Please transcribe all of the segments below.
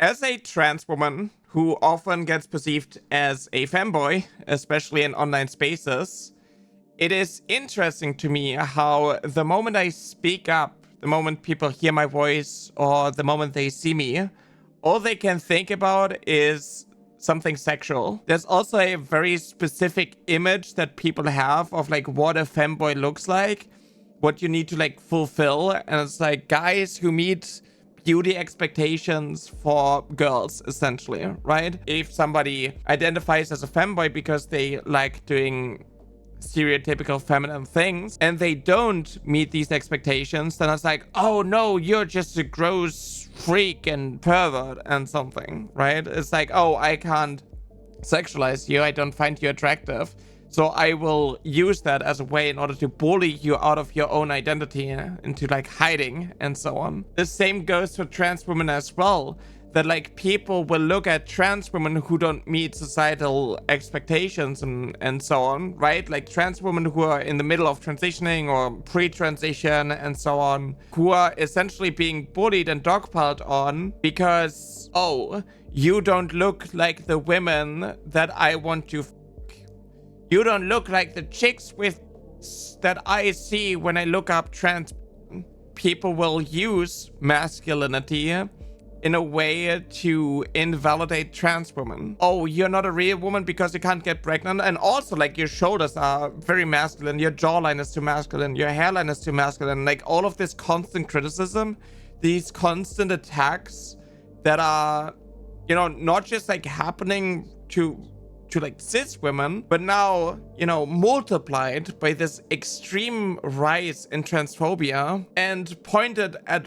As a trans woman who often gets perceived as a femboy, especially in online spaces, it is interesting to me how the moment I speak up, the moment people hear my voice, or the moment they see me, all they can think about is something sexual. There's also a very specific image that people have of like what a femboy looks like, what you need to like fulfill, and it's like guys who meet beauty expectations for girls, essentially, right? If somebody identifies as a femboy because they like doing stereotypical feminine things and they don't meet these expectations, then it's like, oh no, you're just a gross freak and pervert and something, right? It's like, oh, I can't sexualize you, I don't find you attractive, so I will use that as a way in order to bully you out of your own identity into like hiding and so on. The same goes for trans women as well, that like people will look at trans women who don't meet societal expectations and so on, right? Like trans women who are in the middle of transitioning or pre-transition and so on, who are essentially being bullied and dogpiled on because, oh, you don't look like the women that I want to you don't look like the chicks with that I see when I look up trans. People will use masculinity in a way to invalidate trans women. Oh, you're not a real woman because you can't get pregnant. And also, like, your shoulders are very masculine, your jawline is too masculine, your hairline is too masculine. Like, all of this constant criticism, these constant attacks that are, you know, not just like happening to like cis women, but now, you know, multiplied by this extreme rise in transphobia and pointed at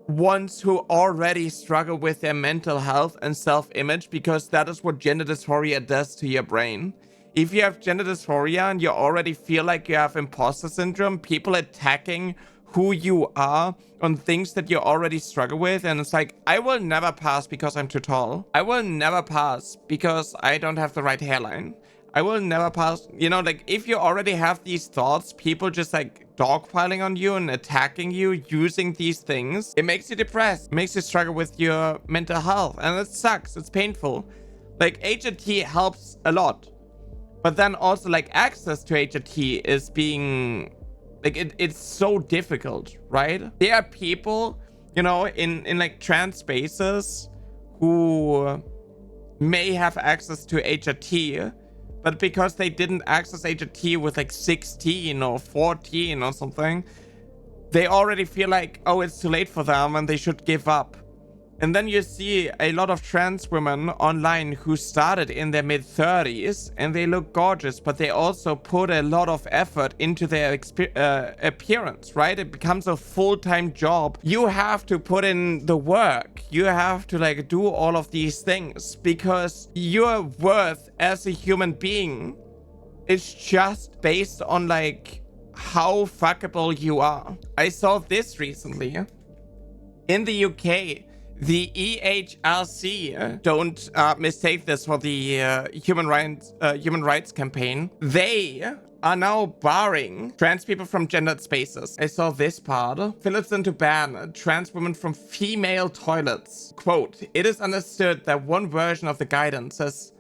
ones who already struggle with their mental health and self-image, because that is what gender dysphoria does to your brain. If you have gender dysphoria and you already feel like you have imposter syndrome, people attacking who you are on things that you already struggle with, and it's like, I will never pass because I'm too tall. I will never pass because I don't have the right hairline. I will never pass, you know, like if you already have these thoughts, people just like dogpiling on you and attacking you using these things, it makes you depressed, it makes you struggle with your mental health, and it sucks, it's painful. Like HRT helps a lot, but then also like access to HRT is being like, it's so difficult, right? There are people, you know, in like trans spaces who may have access to HRT, but because they didn't access HRT with like 16 or 14 or something, they already feel like, oh, it's too late for them and they should give up. And then you see a lot of trans women online who started in their mid-30s and they look gorgeous, but they also put a lot of effort into their appearance, right? It becomes a full-time job. You have to put in the work. You have to like do all of these things because your worth as a human being is just based on like how fuckable you are. I saw this recently. In the UK, the EHRC, don't mistake this for the human rights campaign, they are now barring trans people from gendered spaces. I saw this part. Philippines to ban trans women from female toilets. Quote, it is understood that one version of the guidance says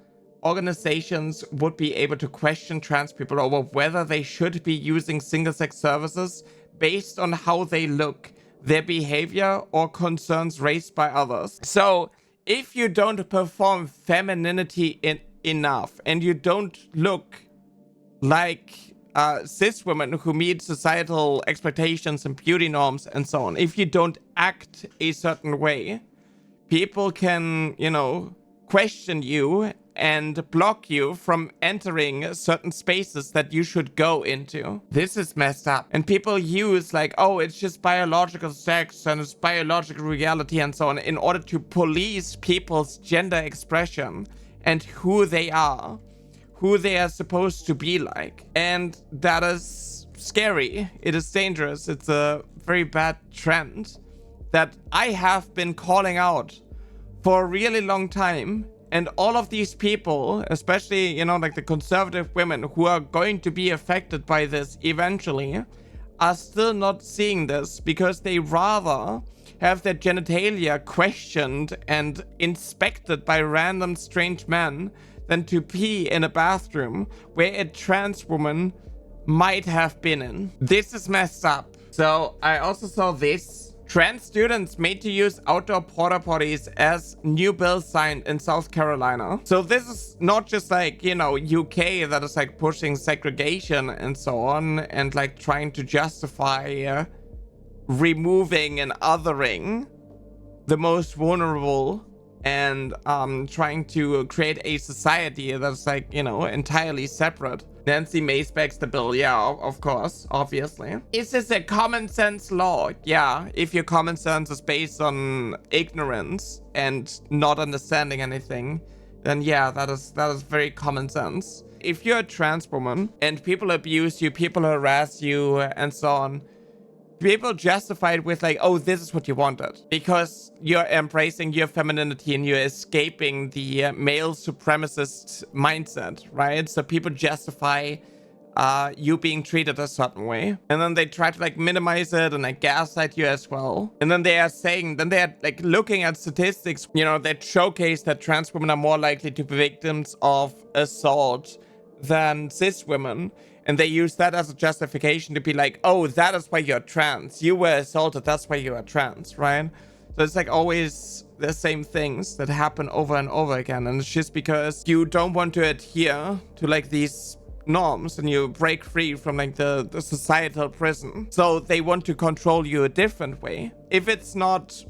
organizations would be able to question trans people over whether they should be using single-sex services based on how they look, their behavior, or concerns raised by others. So if you don't perform femininity enough and you don't look like cis women who meet societal expectations and beauty norms and so on, if you don't act a certain way, people can, you know, question you and block you from entering certain spaces that you should go into. This is messed up. And people use like, oh, it's just biological sex and it's biological reality and so on in order to police people's gender expression and who they are supposed to be like. And that is scary. It is dangerous. It's a very bad trend that I have been calling out for a really long time. And all of these people, especially, you know, like the conservative women who are going to be affected by this eventually, are still not seeing this because they rather have their genitalia questioned and inspected by random strange men than to pee in a bathroom where a trans woman might have been in. This is messed up. So I also saw this. Trans students made to use outdoor porta potties as new bill signed in South Carolina. So this is not just like, you know, UK that is like pushing segregation and so on and like trying to justify removing and othering the most vulnerable and trying to create a society that's like, you know, entirely separate. Nancy Mace backs the bill. Yeah, of course, obviously. Is this a common sense law? Yeah, if your common sense is based on ignorance and not understanding anything, then yeah, that is very common sense. If you're a trans woman and people abuse you, people harass you, and so on, people justify it with like, oh, this is what you wanted. Because you're embracing your femininity and you're escaping the male supremacist mindset, right? So people justify you being treated a certain way. And then they try to like minimize it and like gaslight you as well. And then they are saying, then they're like looking at statistics, you know, that showcase that trans women are more likely to be victims of assault than cis women. And they use that as a justification to be like, oh, that is why you're trans. You were assaulted, that's why you are trans, right? So it's like always the same things that happen over and over again. And it's just because you don't want to adhere to like these norms and you break free from like the societal prison. So they want to control you a different way. If it's not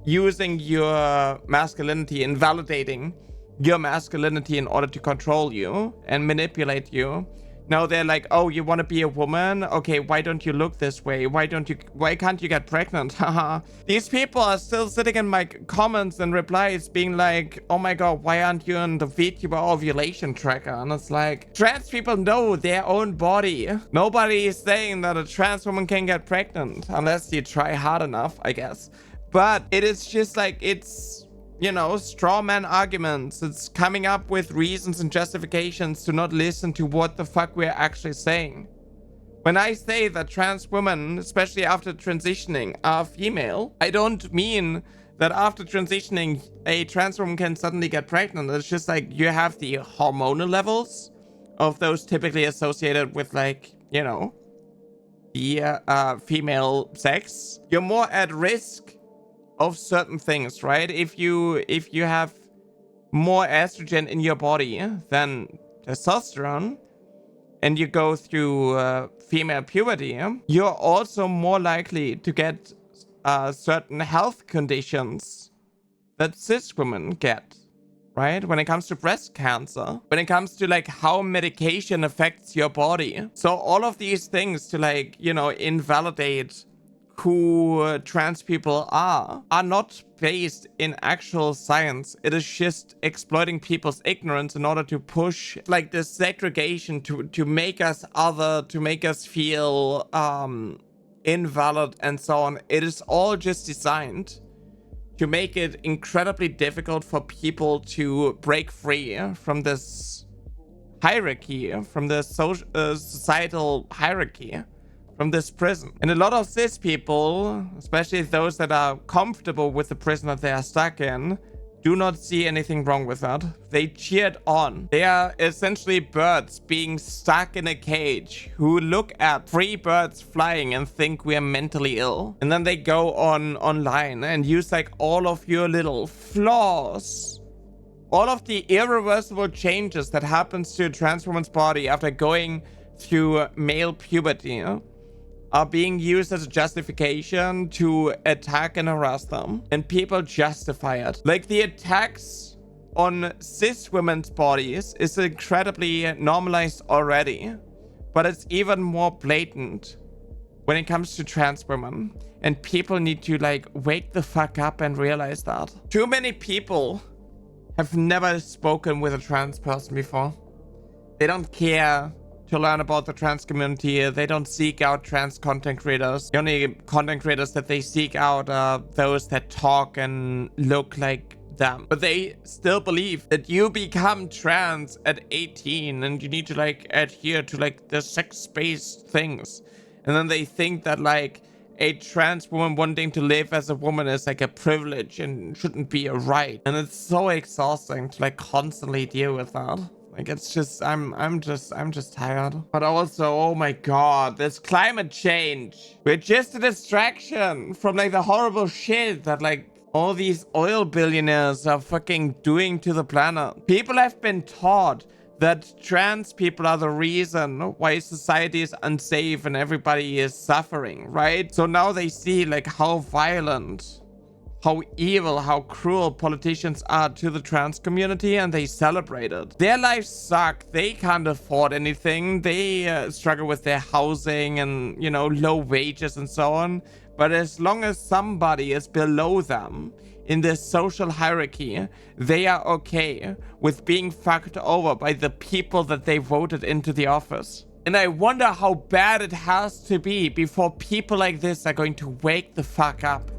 using your masculinity and validating your masculinity in order to control you and manipulate you, now they're like, oh, you want to be a woman? Okay, why don't you look this way? Why can't you get pregnant? Haha. These people are still sitting in my comments and replies being like, oh my god, why aren't you on the vtuber ovulation tracker? And it's like, trans people know their own body. Nobody is saying that a trans woman can get pregnant unless you try hard enough, I guess. But it is just like, it's, you know, straw man arguments. It's coming up with reasons and justifications to not listen to what the fuck we're actually saying. When I say that trans women, especially after transitioning, are female, I don't mean that after transitioning, a trans woman can suddenly get pregnant. It's just like you have the hormonal levels of those typically associated with like, you know, the female sex. You're more at risk of certain things, right? If you have more estrogen in your body than testosterone and you go through female puberty, you're also more likely to get certain health conditions that cis women get, right? When it comes to breast cancer, when it comes to like how medication affects your body. So all of these things to like, you know, invalidate who trans people are not based in actual science. It is just exploiting people's ignorance in order to push like this segregation to make us other, to make us feel invalid and so on. It is all just designed to make it incredibly difficult for people to break free from this hierarchy, from the societal hierarchy, from this prison. And a lot of cis people, especially those that are comfortable with the prison that they are stuck in, do not see anything wrong with that. They cheer it on. They are essentially birds being stuck in a cage who look at free birds flying and think we are mentally ill. And then they go online and use like all of your little flaws, all of the irreversible changes that happens to a trans woman's body after going through male puberty are being used as a justification to attack and harass them. And people justify it. Like the attacks on cis women's bodies is incredibly normalized already, but it's even more blatant when it comes to trans women. And people need to like wake the fuck up and realize that. Too many people have never spoken with a trans person before. They don't care to learn about the trans community. They don't seek out trans content creators. The only content creators that they seek out are those that talk and look like them. But they still believe that you become trans at 18 and you need to like adhere to like the sex-based things. And then they think that like a trans woman wanting to live as a woman is like a privilege and shouldn't be a right. And it's so exhausting to like constantly deal with that. Like, it's just, I'm just tired. But also, oh my god, this climate change. We're just a distraction from like the horrible shit that like all these oil billionaires are fucking doing to the planet. People have been taught that trans people are the reason why society is unsafe and everybody is suffering, right? So now they see like how violent, how evil, how cruel politicians are to the trans community, and they celebrate it. Their lives suck. They can't afford anything. They struggle with their housing and, you know, low wages and so on. But as long as somebody is below them in this social hierarchy, they are okay with being fucked over by the people that they voted into the office. And I wonder how bad it has to be before people like this are going to wake the fuck up.